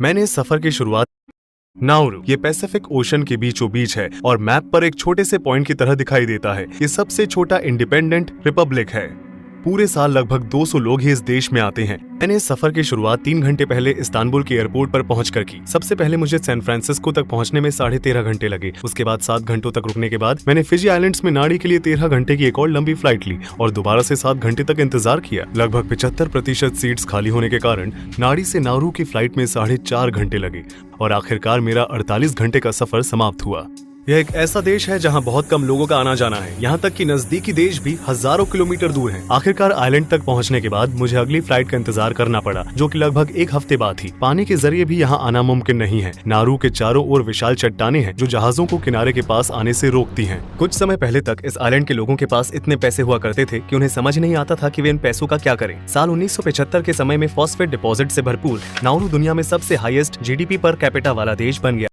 मैंने इस सफर की शुरुआत नाउरू, ये पैसिफिक ओशन के बीचों बीच है और मैप पर एक छोटे से पॉइंट की तरह दिखाई देता है। ये सबसे छोटा इंडिपेंडेंट रिपब्लिक है। पूरे साल लगभग 200 लोग ही इस देश में आते हैं। मैंने इस सफर की शुरुआत 3 घंटे पहले इस्तांबुल के एयरपोर्ट पर पहुंचकर की। सबसे पहले मुझे सैन फ्रांसिस्को तक पहुंचने में 13.5 घंटे लगे। उसके बाद 7 घंटों तक रुकने के बाद मैंने फिजी आइलैंड्स में नाड़ी के लिए 13 घंटे की एक और लंबी फ्लाइट ली और दोबारा से 7 घंटे तक इंतजार किया। लगभग 75% सीट्स खाली होने के कारण नाड़ी से नाउरू की फ्लाइट में 4.5 घंटे लगे और आखिरकार मेरा 48 घंटे का सफर समाप्त हुआ। यह एक ऐसा देश है जहां बहुत कम लोगों का आना जाना है, यहाँ तक कि नजदीकी देश भी हजारों किलोमीटर दूर हैं। आखिरकार आइलैंड तक पहुंचने के बाद मुझे अगली फ्लाइट का इंतजार करना पड़ा, जो कि लगभग 1 हफ्ते बाद थी। पानी के जरिए भी यहाँ आना मुमकिन नहीं है। नाउरू के चारों ओर विशाल चट्टानें हैं जो जहाजों को किनारे के पास आने से रोकती हैं। कुछ समय पहले तक इस आइलैंड के लोगों के पास इतने पैसे हुआ करते थे कि उन्हें समझ नहीं आता था कि वे इन पैसों का क्या करें। साल 1975 के समय में फॉस्फेट डिपॉजिट से भरपूर नाउरू दुनिया में सबसे हाईएस्ट जीडीपी पर कैपिटा वाला देश बन गया।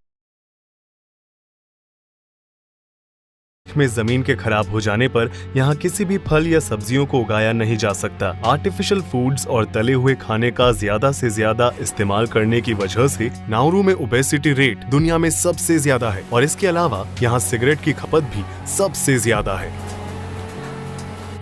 में जमीन के खराब हो जाने पर यहाँ किसी भी फल या सब्जियों को उगाया नहीं जा सकता। आर्टिफिशियल फूड्स और तले हुए खाने का ज्यादा से ज्यादा इस्तेमाल करने की वजह से नाउरू में ओबेसिटी रेट दुनिया में सबसे ज्यादा है और इसके अलावा यहाँ सिगरेट की खपत भी सबसे ज्यादा है।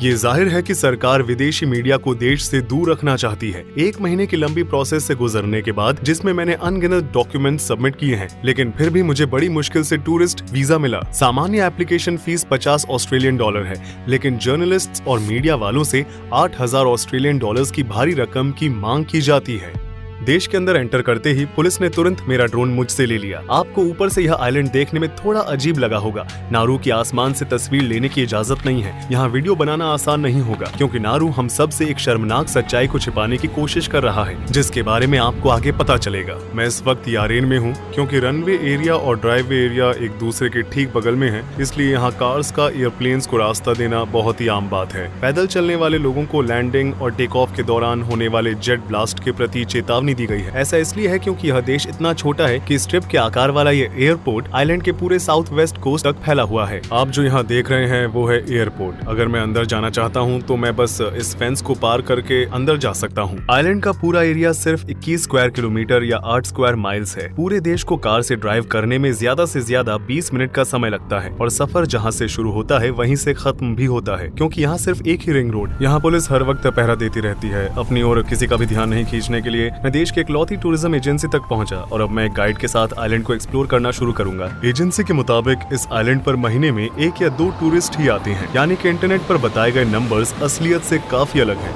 ये जाहिर है कि सरकार विदेशी मीडिया को देश से दूर रखना चाहती है। 1 महीने की लंबी प्रोसेस से गुजरने के बाद, जिसमें मैंने अनगिनत डॉक्यूमेंट सबमिट किए हैं, लेकिन फिर भी मुझे बड़ी मुश्किल से टूरिस्ट वीजा मिला। सामान्य एप्लीकेशन फीस $50 है, लेकिन जर्नलिस्ट्स और मीडिया वालों से $8,000 की भारी रकम की मांग की जाती है। देश के अंदर एंटर करते ही पुलिस ने तुरंत मेरा ड्रोन मुझसे ले लिया। आपको ऊपर से यह आइलैंड देखने में थोड़ा अजीब लगा होगा। नाउरू की आसमान से तस्वीर लेने की इजाजत नहीं है। यहाँ वीडियो बनाना आसान नहीं होगा, क्योंकि नाउरू हम सब से एक शर्मनाक सच्चाई को छिपाने की कोशिश कर रहा है, जिसके बारे में आपको आगे पता चलेगा। मैं इस वक्त यारेन में हूँ, क्योंकि रनवे एरिया और ड्राइववे एरिया एक दूसरे के ठीक बगल में है, इसलिए यहाँ कार्स का एयरप्लेन्स को रास्ता देना बहुत ही आम बात है। पैदल चलने वाले लोगों को लैंडिंग और टेक ऑफ के दौरान होने वाले जेट ब्लास्ट के प्रति चेतावनी दी गई है। ऐसा इसलिए है क्योंकि यह देश इतना छोटा है कि स्ट्रिप के आकार वाला ये एयरपोर्ट आइलैंड के पूरे साउथ वेस्ट कोस्ट तक फैला हुआ है। आप जो यहाँ देख रहे हैं वो है एयरपोर्ट। अगर मैं अंदर जाना चाहता हूँ तो मैं बस इस फेंस को पार करके अंदर जा सकता हूँ। आइलैंड का पूरा एरिया सिर्फ 21 स्क्वायर किलोमीटर या 8 स्क्वायर माइल्स है। पूरे देश को कार से ड्राइव करने में ज्यादा से ज्यादा 20 मिनट का समय लगता है और सफर जहाँ से शुरू होता है वहीं से खत्म भी होता है, क्योंकि यहाँ सिर्फ एक ही रिंग रोड। यहाँ पुलिस हर वक्त पहरा देती रहती है। अपनी ओर किसी का भी ध्यान नहीं खींचने के लिए मैं देश के इकलौती टूरिज्म एजेंसी तक पहुंचा और अब मैं एक गाइड के साथ आइलैंड को एक्सप्लोर करना शुरू करूंगा। एजेंसी के मुताबिक इस आइलैंड पर महीने में 1 या 2 टूरिस्ट ही आते हैं, यानी कि इंटरनेट पर बताए गए नंबर्स असलियत से काफी अलग हैं।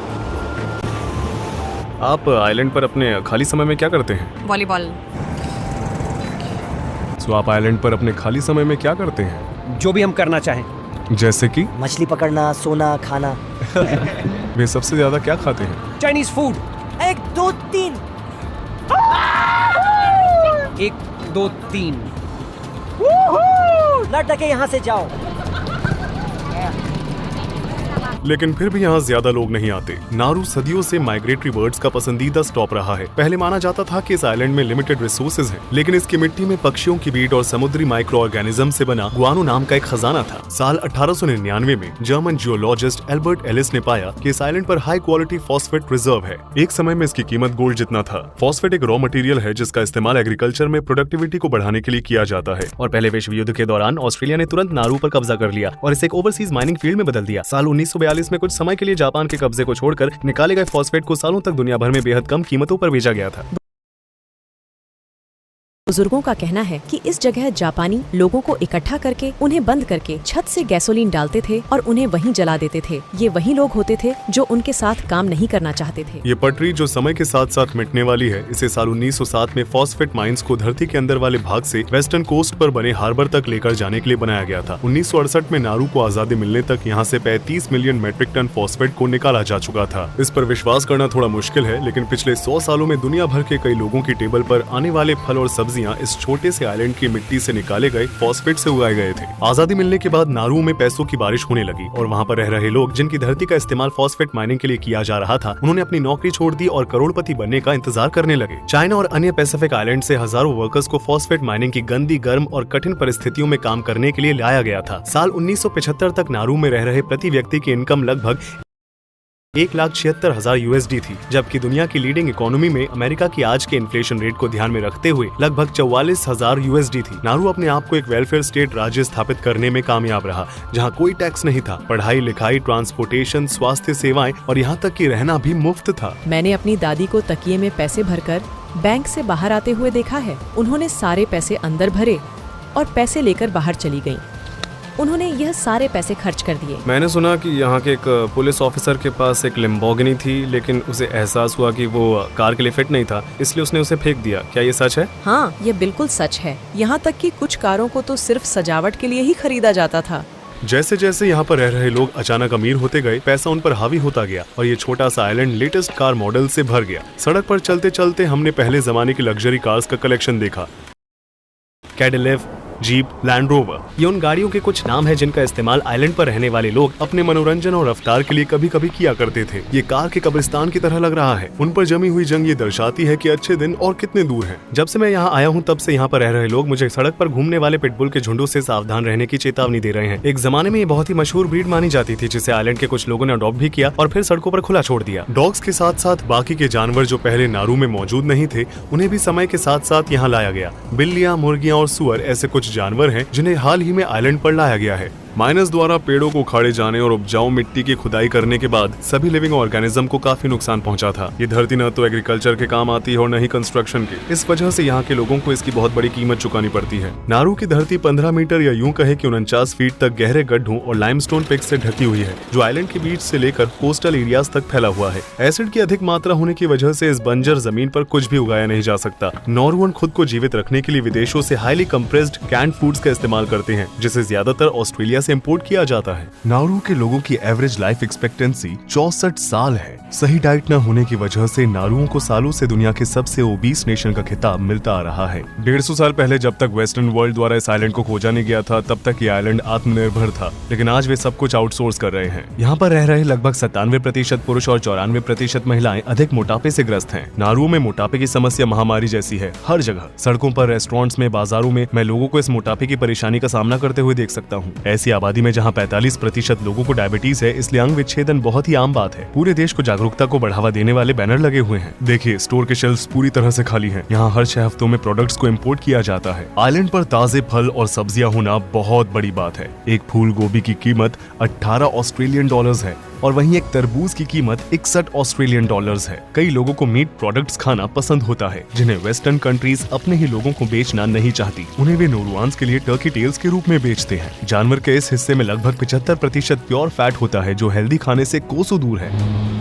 आप आइलैंड पर अपने खाली समय में क्या करते हैं? वॉलीबॉल। तो आप आइलैंड पर अपने खाली समय में क्या करते हैं? जो भी हम करना चाहें। जैसे कि मछली पकड़ना, सोना, खाना। वे सबसे ज्यादा क्या खाते हैं? Chinese food. 1 2 3। 1 2 3। लटके यहाँ से जाओ। लेकिन फिर भी यहाँ ज्यादा लोग नहीं आते। नाउरू सदियों से माइग्रेटरी बर्ड्स का पसंदीदा स्टॉप रहा है। पहले माना जाता था कि इस आइलैंड में लिमिटेड रिसोर्सेज हैं, लेकिन इसकी मिट्टी में पक्षियों की बीट और समुद्री माइक्रो ऑर्गेनिज्म से बना गुआनो नाम का एक खजाना था। साल 1899 में जर्मन जियोलॉजिस्ट एल्बर्ट एलिस ने पाया कि इस आइलैंड पर हाई क्वालिटी फॉस्फेट रिजर्व है। एक समय में इसकी कीमत गोल्ड जितना था। फॉस्फेट एक रॉ मटेरियल है जिसका इस्तेमाल एग्रीकल्चर में प्रोडक्टिविटी को बढ़ाने के लिए किया जाता है। और पहले विश्व युद्ध के दौरान ऑस्ट्रेलिया ने तुरंत नाउरू पर कब्जा कर लिया और इसे एक ओवरसीज माइनिंग फील्ड में बदल दिया। साल 1942 में कुछ समय के लिए जापान के कब्जे को छोड़कर निकाले गए फॉस्फेट को सालों तक दुनिया भर में बेहद कम कीमतों पर बेचा गया था। बुजुर्गों का कहना है कि इस जगह जापानी लोगों को इकट्ठा करके उन्हें बंद करके छत से गैसोलीन डालते थे और उन्हें वहीं जला देते थे। ये वही लोग होते थे जो उनके साथ काम नहीं करना चाहते थे। ये पटरी जो समय के साथ साथ मिटने वाली है, इसे साल 1907 में फॉस्फेट माइंस को धरती के अंदर वाले भाग से वेस्टर्न कोस्ट पर बने हार्बर तक लेकर जाने के लिए बनाया गया था। 1968 में नाउरू को आजादी मिलने तक यहाँ से 35 मिलियन मेट्रिक टन फॉस्फेट को निकाला जा चुका था। इस पर विश्वास करना थोड़ा मुश्किल है, लेकिन पिछले 100 सालों में दुनिया भर के कई लोगों की टेबल पर आने वाले फल और सब्जियां इस छोटे से आइलैंड की मिट्टी से निकाले गए फॉस्फेट से उगाए गए थे। आजादी मिलने के बाद नाउरू में पैसों की बारिश होने लगी और वहाँ पर रह रहे लोग जिनकी धरती का इस्तेमाल फॉस्फेट माइनिंग के लिए किया जा रहा था, उन्होंने अपनी नौकरी छोड़ दी और करोड़पति बनने का इंतजार करने लगे। चाइना और अन्य पैसिफिक आइलैंड से हजारों वर्कर्स को फॉस्फेट माइनिंग की गंदी, गर्म और कठिन परिस्थितियों में काम करने के लिए लाया गया था। साल 1975 तक नाउरू में रह रहे प्रति व्यक्ति की इनकम लगभग 1,76,000 USD थी, जबकि दुनिया की लीडिंग इकोनॉमी में अमेरिका की आज के इन्फ्लेशन रेट को ध्यान में रखते हुए लगभग 44,000 USD थी। नारू अपने आप को एक वेलफेयर स्टेट राज्य स्थापित करने में कामयाब रहा, जहां कोई टैक्स नहीं था। पढ़ाई लिखाई, ट्रांसपोर्टेशन, स्वास्थ्य सेवाएं और यहाँ तक कि रहना भी मुफ्त था। मैंने अपनी दादी को तकिए में पैसे भरकर बैंक से बाहर आते हुए देखा है। उन्होंने सारे पैसे अंदर भरे और पैसे लेकर बाहर चली गईं। उन्होंने यह सारे पैसे खर्च कर दिए। मैंने सुना कि यहाँ के एक पुलिस ऑफिसर के पास एक लैम्बोर्गिनी थी, लेकिन उसे एहसास हुआ कि वो कार के लिए फिट नहीं था, इसलिए उसने उसे फेंक दिया। क्या ये सच है? हाँ, ये बिल्कुल सच है। यहाँ तक कि कुछ कारों को तो सिर्फ सजावट के लिए ही खरीदा जाता था। जैसे जैसे यहाँ पर रह रहे लोग अचानक अमीर होते गए, पैसा उन पर हावी होता गया और ये छोटा सा आइलैंड लेटेस्ट कार मॉडल से भर गया। सड़क पर चलते चलते हमने पहले जमाने की लग्जरी कार्स का कलेक्शन देखा। कैडिलैक, जीप, लैंड रोवर, ये उन गाड़ियों के कुछ नाम हैं जिनका इस्तेमाल आइलैंड पर रहने वाले लोग अपने मनोरंजन और रफ्तार के लिए कभी कभी किया करते थे। ये कार के कब्रिस्तान की तरह लग रहा है। उन पर जमी हुई जंग ये दर्शाती है कि अच्छे दिन और कितने दूर हैं। जब से मैं यहाँ आया हूँ तब से यहाँ पर रह रहे लोग मुझे सड़क पर घूमने वाले पिटबुल के झुंडों से सावधान रहने की चेतावनी दे रहे हैं। एक जमाने में ये बहुत ही मशहूर ब्रीड मानी जाती थी, जिसे आइलैंड के कुछ लोगों ने अडॉप्ट भी किया और फिर सड़कों पर खुला छोड़ दिया। डॉग्स के साथ साथ बाकी के जानवर जो पहले नारू में मौजूद नहीं थे, उन्हें भी समय के साथ साथ यहाँ लाया गया। बिल्लियाँ, मुर्गियाँ और सुअर ऐसे कुछ जानवर हैं जिन्हें हाल ही में आइलैंड पर लाया गया है। माइनस द्वारा पेड़ों को उखाड़े जाने और उपजाऊ मिट्टी की खुदाई करने के बाद सभी लिविंग ऑर्गेनिज्म को काफी नुकसान पहुंचा था। ये धरती न तो एग्रीकल्चर के काम आती है और न ही कंस्ट्रक्शन के। इस वजह से यहाँ के लोगों को इसकी बहुत बड़ी कीमत चुकानी पड़ती है। नारू की धरती 15 मीटर या यूं कहे कि 49 फीट तक गहरे गड्ढों और लाइमस्टोन पिक्स से ढकी हुई है, जो आइलैंड के बीच से लेकर कोस्टल एरियाज तक फैला हुआ है। एसिड की अधिक मात्रा होने की वजह से इस बंजर जमीन पर कुछ भी उगाया नहीं जा सकता। नॉर्वन खुद को जीवित रखने के लिए विदेशों से हाईली कंप्रेस्ड कैंड फूड्स का इस्तेमाल करते हैं, जिसे ज्यादातर ऑस्ट्रेलिया से इम्पोर्ट किया जाता है। नारू के लोगों की एवरेज लाइफ एक्सपेक्टेंसी 64 साल है। सही डाइट न होने की वजह से नारुओं को सालों से दुनिया के सबसे ओबीस नेशन का खिताब मिलता आ रहा है। 150 साल पहले जब तक वेस्टर्न वर्ल्ड द्वारा इस आइलैंड को खोजा नहीं गया था, तब तक ये आइलैंड आत्मनिर्भर था, लेकिन आज वे सब कुछ आउटसोर्स कर रहे हैं। यहाँ पर रह रहे लगभग 97% पुरुष और 94% महिलाएं अधिक मोटापे से ग्रस्त हैं। नारुओं में मोटापे की समस्या महामारी जैसी है। हर जगह, सड़कों पर, रेस्टोरेंट्स में, बाजारों में मैं लोगों को इस मोटापे की परेशानी का सामना करते हुए देख सकता हूँ। ऐसी आबादी में जहाँ 45% लोगों को डायबिटीज है, इसलिए अंग विच्छेदन बहुत ही आम बात है। पूरे देश को जागरूकता को बढ़ावा देने वाले बैनर लगे हुए हैं। देखिए, स्टोर के शेल्फ्स पूरी तरह से खाली हैं। यहाँ हर 6 हफ्तों में प्रोडक्ट्स को इम्पोर्ट किया जाता है। आइलैंड पर ताजे फल और सब्जियां होना बहुत बड़ी बात है। एक फूल गोभी की कीमत 18 ऑस्ट्रेलियन डॉलर्स है और वहीं एक तरबूज की कीमत 61 ऑस्ट्रेलियन डॉलर्स है। कई लोगों को मीट प्रोडक्ट्स खाना पसंद होता है, जिन्हें वेस्टर्न कंट्रीज अपने ही लोगों को बेचना नहीं चाहती। उन्हें वे नोरुआन्स के लिए टर्की टेल्स के रूप में बेचते हैं। जानवर के इस हिस्से में लगभग 75% प्योर फैट होता है, जो हेल्दी खाने से कोसों दूर है।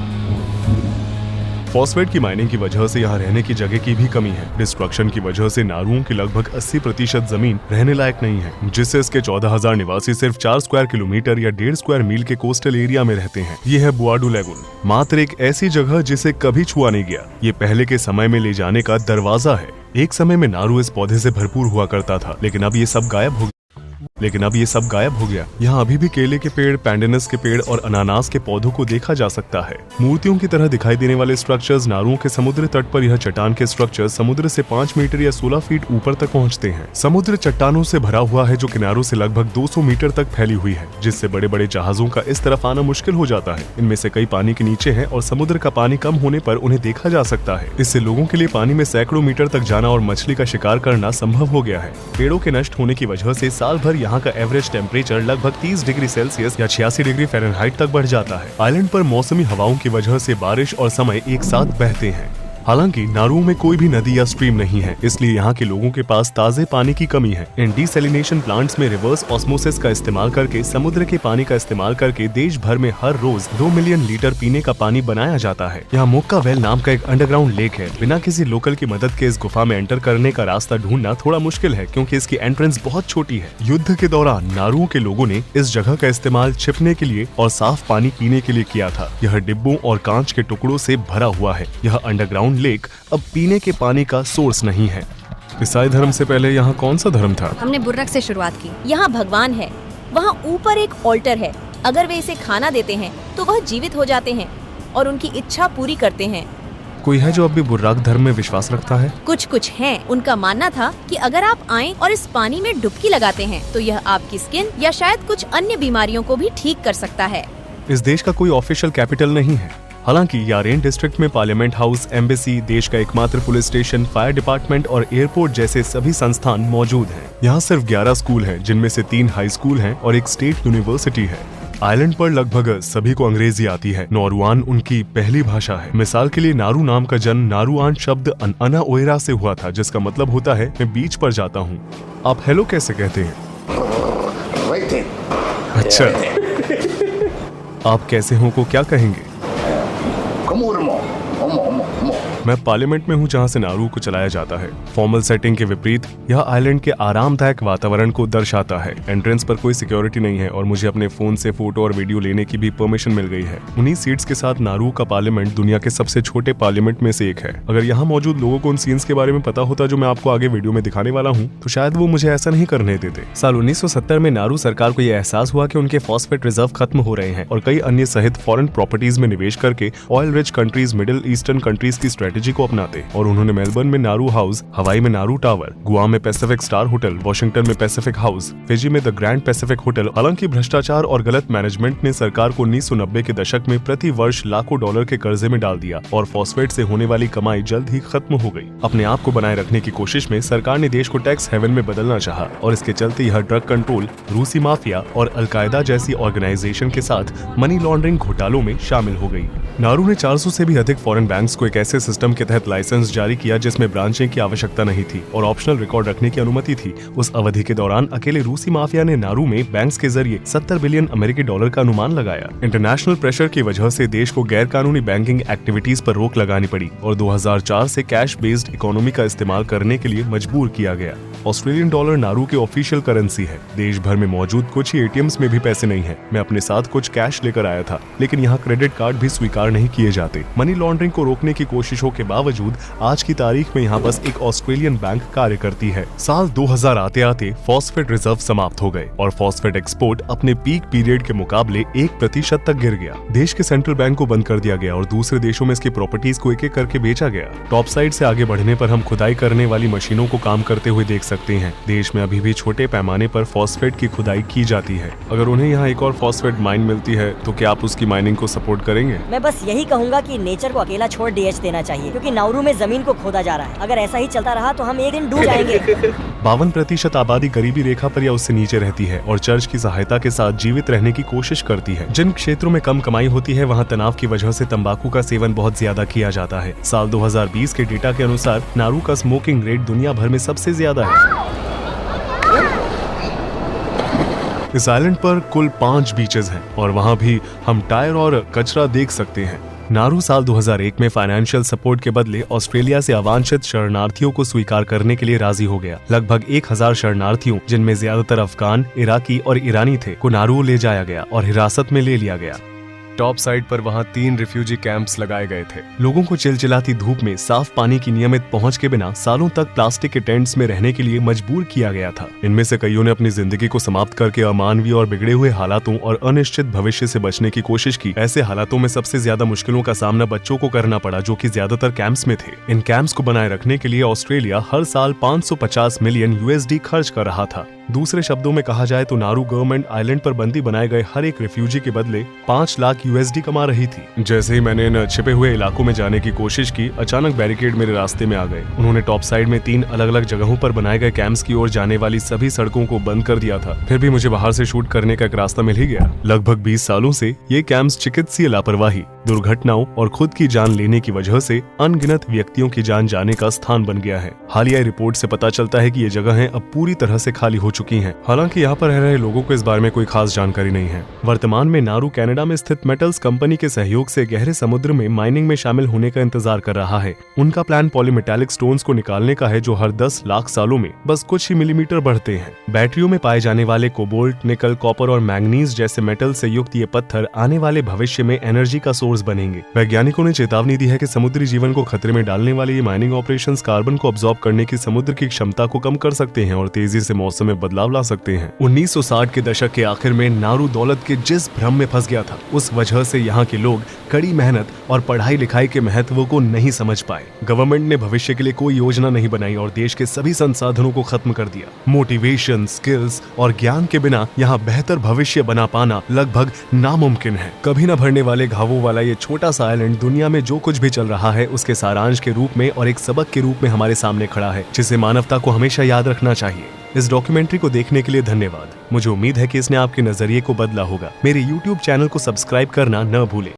फॉस्फेट की माइनिंग की वजह से यहाँ रहने की जगह की भी कमी है। डिस्ट्रक्शन की वजह से नारुओं की लगभग 80% जमीन रहने लायक नहीं है, जिससे इसके 14,000 निवासी सिर्फ 4 स्क्वायर किलोमीटर या 1.5 स्क्वायर मील के कोस्टल एरिया में रहते हैं। ये है बुआडू लैगून, मात्र एक ऐसी जगह जिसे कभी छुआ नहीं गया। ये पहले के समय में ले जाने का दरवाजा है। एक समय में नारू इस पौधे से भरपूर हुआ करता था, लेकिन अब ये सब गायब हो गया। यहाँ अभी भी केले के पेड़, पैंडेनस के पेड़ और अनानास के पौधों को देखा जा सकता है। मूर्तियों की तरह दिखाई देने वाले स्ट्रक्चर्स नारुओं के समुद्र तट पर, यह चट्टान के स्ट्रक्चर्स समुद्र से 5 मीटर या 16 फीट ऊपर तक पहुँचते हैं। समुद्र चट्टानों से भरा हुआ है, जो किनारों से लगभग 200 मीटर तक फैली हुई है, जिससे बड़े बड़े जहाजों का इस तरफ आना मुश्किल हो जाता है। इनमें से कई पानी के नीचे हैं और समुद्र का पानी कम होने पर उन्हें देखा जा सकता है। इससे लोगों के लिए पानी में सैकड़ों मीटर तक जाना और मछली का शिकार करना संभव हो गया है। पेड़ों के नष्ट होने की वजह से साल भर यहाँ का एवरेज टेम्परेचर लगभग 30 डिग्री सेल्सियस या 86 डिग्री फ़ारेनहाइट तक बढ़ जाता है। आइलैंड पर मौसमी हवाओं की वजह से बारिश और समय एक साथ बहते हैं। हालांकि नारुओं में कोई भी नदी या स्ट्रीम नहीं है, इसलिए यहाँ के लोगों के पास ताजे पानी की कमी है। इन डिसैलिनेशन प्लांट्स में रिवर्स ऑस्मोसिस का इस्तेमाल करके, समुद्र के पानी का इस्तेमाल करके देश भर में हर रोज 2 मिलियन लीटर पीने का पानी बनाया जाता है। यहाँ मोक्का वेल नाम का एक अंडरग्राउंड लेक है। बिना किसी लोकल की मदद के इस गुफा में एंटर करने का रास्ता ढूंढना थोड़ा मुश्किल है, क्योंकि इसकी एंट्रेंस बहुत छोटी है। युद्ध के दौरान नारुओं के लोगों ने इस जगह का इस्तेमाल छिपने के लिए और साफ पानी पीने के लिए किया था। यह डिब्बों और कांच के टुकड़ों से भरा हुआ है। यह अंडरग्राउंड लेक अब पीने के पानी का सोर्स नहीं है। ईसाई धर्म से पहले यहाँ कौन सा धर्म था? हमने बुर्रक से शुरुआत की। यहाँ भगवान है, वहाँ ऊपर एक ऑल्टर है। अगर वे इसे खाना देते हैं तो वह जीवित हो जाते हैं और उनकी इच्छा पूरी करते हैं। कोई है जो अब भी बुर्राक धर्म में विश्वास रखता है? कुछ हैं। उनका मानना था कि अगर आप आएं और इस पानी में डुबकी लगाते हैं तो यह आपकी स्किन या शायद कुछ अन्य बीमारियों को भी ठीक कर सकता है। इस देश का कोई ऑफिशियल कैपिटल नहीं है। हालांकि यारेन डिस्ट्रिक्ट में पार्लियामेंट हाउस, एम्बेसी, देश का एकमात्र पुलिस स्टेशन, फायर डिपार्टमेंट और एयरपोर्ट जैसे सभी संस्थान मौजूद हैं। यहाँ सिर्फ 11 स्कूल हैं, जिनमें से 3 हाई स्कूल हैं और एक स्टेट यूनिवर्सिटी है। आइलैंड पर लगभग सभी को अंग्रेजी आती है। नॉरुआन उनकी पहली भाषा है। मिसाल के लिए नारू नाम का जन्म नारुआन शब्द अना ओएरा से हुआ था, जिसका मतलब होता है मैं बीच पर जाता हूँ। आप हेलो कैसे कहते हैं? अच्छा, आप कैसे हो को क्या कहेंगे? मैं पार्लियामेंट में हूँ जहाँ से नारू को चलाया जाता है। फॉर्मल सेटिंग के विपरीत यह आइलैंड के आरामदायक वातावरण को दर्शाता है। एंट्रेंस पर कोई सिक्योरिटी नहीं है और मुझे अपने फोन से फोटो और वीडियो लेने की भी परमिशन मिल गई है। उन्हीं सीट्स के साथ नारू का पार्लियामेंट दुनिया के सबसे छोटे पार्लियामेंट में से एक है। अगर यहाँ मौजूद लोगों को उन सीन्स के बारे में पता होता जो मैं आपको आगे वीडियो में दिखाने वाला हूँ, तो शायद वो मुझे ऐसा नहीं करने देते। साल 1970 में नारू सरकार को यह एहसास हुआ कि उनके फॉस्फेट रिजर्व खत्म हो रहे हैं और कई अन्य सहित फॉरेन प्रॉपर्टीज में निवेश करके oil rich countries, middle eastern countries की स्ट्रेटेजी को अपनाते और उन्होंने मेलबर्न में नारू हाउस, हवाई में नारू टावर, गुआम में पैसिफिक स्टार होटल, वॉशिंगटन में पैसिफिक हाउस, फिजी में द ग्रैंड पैसिफिक होटल। हालांकि भ्रष्टाचार और गलत मैनेजमेंट ने सरकार को 1990 के दशक में प्रति वर्ष लाखों डॉलर के कर्जे में डाल दिया और फॉस्फेट से होने वाली कमाई जल्द ही खत्म हो गई। अपने आप को बनाए रखने की कोशिश में सरकार ने देश को टैक्स हेवन में बदलना चाहा और इसके चलते यह ड्रग कंट्रोल, रूसी माफिया और अलकायदा जैसी ऑर्गेनाइजेशन के साथ मनी लॉन्ड्रिंग घोटालों में शामिल हो गई। नारू ने 400 से भी अधिक फॉरेन बैंक्स को एक ऐसे सिस्टम के तहत लाइसेंस जारी किया जिसमें ब्रांचिंग की आवश्यकता नहीं थी और ऑप्शनल रिकॉर्ड रखने की अनुमति थी। उस अवधि के दौरान अकेले रूसी माफिया ने नारू में बैंक्स के जरिए 70 बिलियन अमेरिकी डॉलर का अनुमान लगाया। इंटरनेशनल प्रेशर की वजह से देश को गैर कानूनी बैंकिंग एक्टिविटीज पर रोक लगानी पड़ी और 2004 से कैश बेस्ड इकोनॉमी का इस्तेमाल करने के लिए मजबूर किया गया। ऑस्ट्रेलियन डॉलर नारू की ऑफिशियल करेंसी है। देश भर में मौजूद कुछ ही एटीएम्स में भी पैसे नहीं है। मैं अपने साथ कुछ कैश लेकर आया था, लेकिन यहाँ क्रेडिट कार्ड भी स्वीकार नहीं किए जाते। मनी लॉन्ड्रिंग को रोकने की कोशिशों के बावजूद आज की तारीख में यहाँ बस एक ऑस्ट्रेलियन बैंक कार्य करती है। साल 2000 आते आते फॉस्फेट रिजर्व समाप्त हो गए और फॉस्फेट एक्सपोर्ट अपने पीक पीरियड के मुकाबले 1% तक गिर गया। देश के सेंट्रल बैंक को बंद कर दिया गया और दूसरे देशों में इसकी प्रॉपर्टीज को एक एक करके बेचा गया। टॉप साइड से आगे बढ़ने पर हम खुदाई करने वाली मशीनों को काम करते हुए देख सकते हैं। देश में अभी भी छोटे पैमाने पर फॉस्फेट की खुदाई की जाती है। अगर उन्हें यहाँ एक और फॉस्फेट माइन मिलती है तो क्या आप उसकी माइनिंग को सपोर्ट करेंगे? मैं बस यही कहूँगा कि नेचर को अकेला छोड़ डीएच देना चाहिए, क्योंकि नाउरू में जमीन को खोदा जा रहा है। अगर ऐसा ही चलता रहा तो हम एक दिन डूब जाएंगे। 52% आबादी गरीबी रेखा पर या उससे नीचे रहती है और चर्च की सहायता के साथ जीवित रहने की कोशिश करती है। जिन क्षेत्रों में कम कमाई होती है वहाँ तनाव की वजह से तंबाकू का सेवन बहुत ज्यादा किया जाता है। साल 2020 के डेटा के अनुसार नारू का स्मोकिंग रेट दुनिया भर में सबसे ज्यादा है। इस आइलैंड पर कुल 5 बीचेस हैं और वहाँ भी हम टायर और कचरा देख सकते हैं। नारू साल 2001 में फाइनेंशियल सपोर्ट के बदले ऑस्ट्रेलिया से अवांछित शरणार्थियों को स्वीकार करने के लिए राजी हो गया। लगभग 1000 शरणार्थियों, जिनमें ज्यादातर अफगान, इराकी और ईरानी थे, को नारू ले जाया गया और हिरासत में ले लिया गया। टॉप साइड पर वहाँ 3 रिफ्यूजी कैंप्स लगाए गए थे। लोगों को चिलचिलाती धूप में साफ पानी की नियमित पहुंच के बिना सालों तक प्लास्टिक के टेंट्स में रहने के लिए मजबूर किया गया था। इनमें से कईयों ने अपनी जिंदगी को समाप्त करके अमानवीय और बिगड़े हुए हालातों और अनिश्चित भविष्य से बचने की कोशिश की। ऐसे हालातों में सबसे ज्यादा मुश्किलों का सामना बच्चों को करना पड़ा, जो कि ज्यादातर कैंप्स में थे। इन कैंप्स को बनाए रखने के लिए ऑस्ट्रेलिया हर साल 550 मिलियन USD खर्च कर रहा था। दूसरे शब्दों में कहा जाए तो नारू गवर्नमेंट आइलैंड पर बंदी बनाए गए हर एक रिफ्यूजी के बदले 5 लाख USD कमा रही थी। जैसे ही मैंने इन छिपे हुए इलाकों में जाने की कोशिश की, अचानक बैरिकेड मेरे रास्ते में आ गए। उन्होंने टॉप साइड में 3 अलग अलग जगहों पर बनाए गए कैंप्स की ओर जाने वाली सभी सड़कों को बंद कर दिया था। फिर भी मुझे बाहर से शूट करने का एक रास्ता मिल ही गया। लगभग 20 सालों से ये कैंप्स चिकित्सीय लापरवाही, दुर्घटनाओं और खुद की जान लेने की वजह से अनगिनत व्यक्तियों की जान जाने का स्थान बन गया है। हालिया रिपोर्ट से पता चलता है कि ये जगहें अब पूरी तरह से खाली हो चुकी हैं। हालांकि यहाँ पर रह रहे लोगों को इस बारे में कोई खास जानकारी नहीं है। वर्तमान में नारू कनाडा में स्थित मेटल्स कंपनी के सहयोग से गहरे समुद्र में माइनिंग में शामिल होने का इंतजार कर रहा है। उनका प्लान पॉलीमेटालिक स्टोन्स को निकालने का है, जो हर 10 लाख सालों में बस कुछ ही मिलीमीटर बढ़ते हैं। बैटरियों में पाए जाने वाले कोबाल्ट, निकल, कॉपर और मैग्नीज जैसे मेटल से युक्त ये पत्थर आने वाले भविष्य में एनर्जी का सोर्स बनेंगे। वैज्ञानिकों ने चेतावनी दी है कि समुद्री जीवन को खतरे में डालने वाले ये माइनिंग ऑपरेशंस कार्बन को अब्सॉर्ब करने की समुद्र की क्षमता को कम कर सकते हैं और तेजी से मौसम में बदलाव ला सकते हैं। 1960 के दशक के आखिर में नारू दौलत के जिस भ्रम में फंस गया था, उस वजह से यहाँ के लोग कड़ी मेहनत और पढ़ाई लिखाई के महत्व को नहीं समझ पाए। गवर्नमेंट ने भविष्य के लिए कोई योजना नहीं बनाई और देश के सभी संसाधनों को खत्म कर दिया। मोटिवेशन, स्किल्स और ज्ञान के बिना यहाँ बेहतर भविष्य बना पाना लगभग नामुमकिन है। कभी न भरने वाले घावों वाला वाला ये छोटा सा आइलैंड दुनिया में जो कुछ भी चल रहा है उसके सारांश के रूप में और एक सबक के रूप में हमारे सामने खड़ा है, जिसे मानवता को हमेशा याद रखना चाहिए। इस डॉक्यूमेंट्री को देखने के लिए धन्यवाद। मुझे उम्मीद है कि इसने आपके नजरिए को बदला होगा। मेरे YouTube चैनल को सब्सक्राइब करना न भूलें।